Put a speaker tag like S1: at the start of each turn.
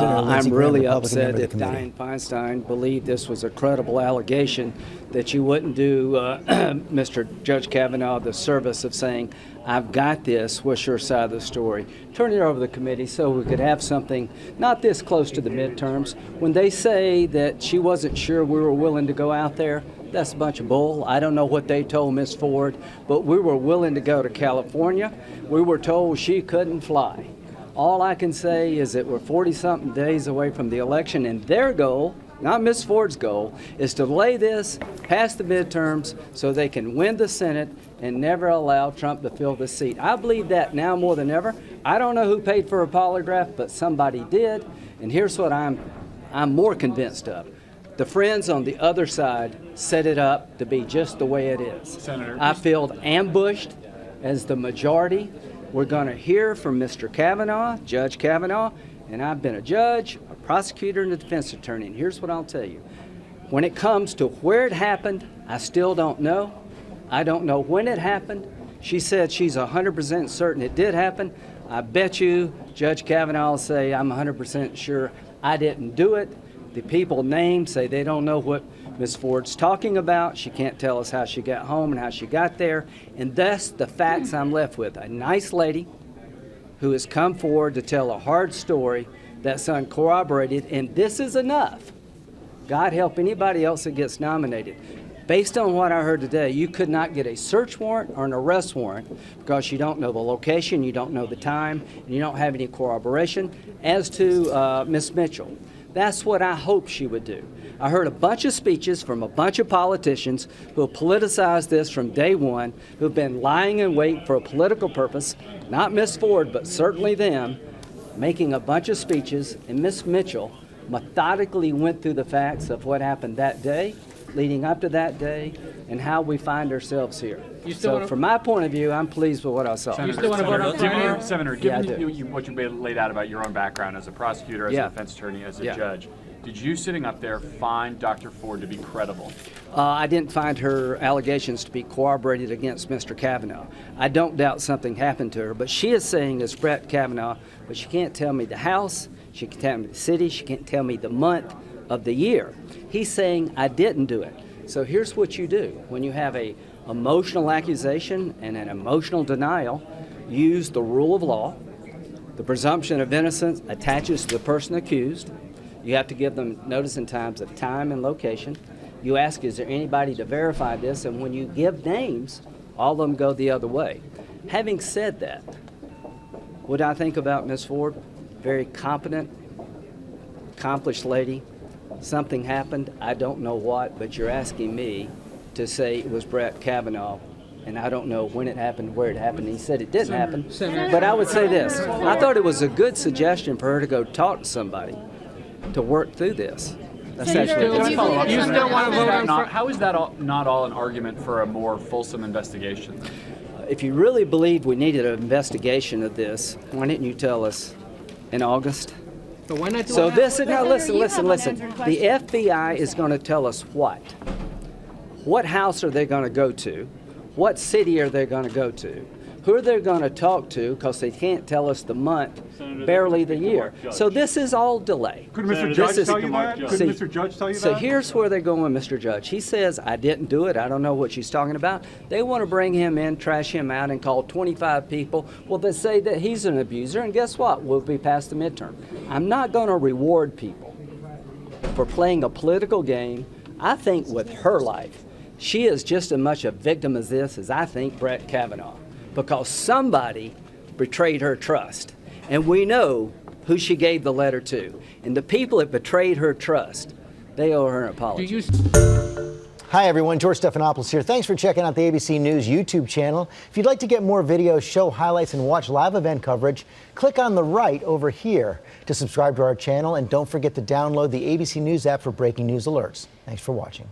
S1: I'm really upset if Dianne Feinstein believed this was a credible allegation, that you wouldn't do Mr. Judge Kavanaugh the service of saying, I've got this, what's your side of the story? Turn it over to the committee so we could have something not this close to the midterms. When they say that she wasn't sure we were willing to go out there, that's a bunch of bull. I don't know what they told Ms. Ford, but we were willing to go to California. We were told she couldn't fly. All I can say is that we're 40-something days away from the election, and their goal, not Ms. Ford's goal, is to delay this past the midterms so they can win the Senate and never allow Trump to fill the seat. I believe that now more than ever. I don't know who paid for a polygraph, but somebody did, and here's what I'm more convinced of. The friends on the other side set it up to be just the way it is.
S2: Senator,
S1: I feel ambushed as the majority. We're going to hear from Mr. Kavanaugh, Judge Kavanaugh, and I've been a judge, a prosecutor, and a defense attorney, and here's what I'll tell you. When it comes to where it happened, I still don't know. I don't know when it happened. She said she's 100% certain it did happen. I bet you Judge Kavanaugh will say, I'm 100% sure I didn't do it. The people named say they don't know what Ms. Ford's talking about. She can't tell us how she got home and how she got there. And thus the facts I'm left with. A nice lady who has come forward to tell a hard story that's uncorroborated, and this is enough. God help anybody else that gets nominated. Based on what I heard today, you could not get a search warrant or an arrest warrant because you don't know the location, you don't know the time, and you don't have any corroboration. As to Ms. Mitchell, that's what I hoped she would do. I heard a bunch of speeches from a bunch of politicians who have politicized this from day one, who've been lying in wait for a political purpose, not Ms. Ford, but certainly them, making a bunch of speeches, and Ms. Mitchell methodically went through the facts of what happened that day, leading up to that day, and how we find ourselves here. So from my point of view, I'm pleased with what I saw.
S2: Senator, given what you laid out about your own background as a prosecutor, as a defense attorney, as a judge, did you sitting up there find Dr. Ford to be credible?
S1: I didn't find her allegations to be corroborated against Mr. Kavanaugh. I don't doubt something happened to her, but she is saying it's Brett Kavanaugh, but she can't tell me the house, she can't tell me the city, she can't tell me the month of the year. He's saying I didn't do it. So here's what you do. When you have a emotional accusation and an emotional denial, use the rule of law. The presumption of innocence attaches to the person accused. You have to give them notice and times of time and location. You ask, is there anybody to verify this? And when you give names, all of them go the other way. Having said that, what I think about Ms. Ford, very competent, accomplished lady. Something happened, I don't know what, but you're asking me to say it was Brett Kavanaugh, and I don't know when it happened, where it happened. He said it didn't happen, but I would say this. I thought it was a good suggestion for her to go talk to somebody to work through this. That's actually
S2: you still want to vote on how is that not all an argument for a more fulsome investigation?
S1: If you really believed we needed an investigation of this, why didn't you tell us in August?
S3: But why not do
S1: so
S3: it
S1: this is now listen. The FBI is going to tell us what? What house are they going to go to? What city are they going to go to? Who are they going to talk to? Because they can't tell us the month, barely the year. So this is all delay.
S4: Could Mr. Judge tell you that? Could Mr. Judge tell you that?
S1: So here's where they're going with Mr. Judge. He says, I didn't do it. I don't know what she's talking about. They want to bring him in, trash him out, and call 25 people. Well, they say that he's an abuser, and guess what? We'll be past the midterm. I'm not going to reward people for playing a political game. I think with her life, she is just as much a victim as this as I think Brett Kavanaugh. Because somebody betrayed her trust. And we know who she gave the letter to. And the people that betrayed her trust, they owe her an apology.
S5: Hi, everyone. George Stephanopoulos here. Thanks for checking out the ABC News YouTube channel. If you'd like to get more videos, show highlights, and watch live event coverage, click on the right over here to subscribe to our channel. And don't forget to download the ABC News app for breaking news alerts. Thanks for watching.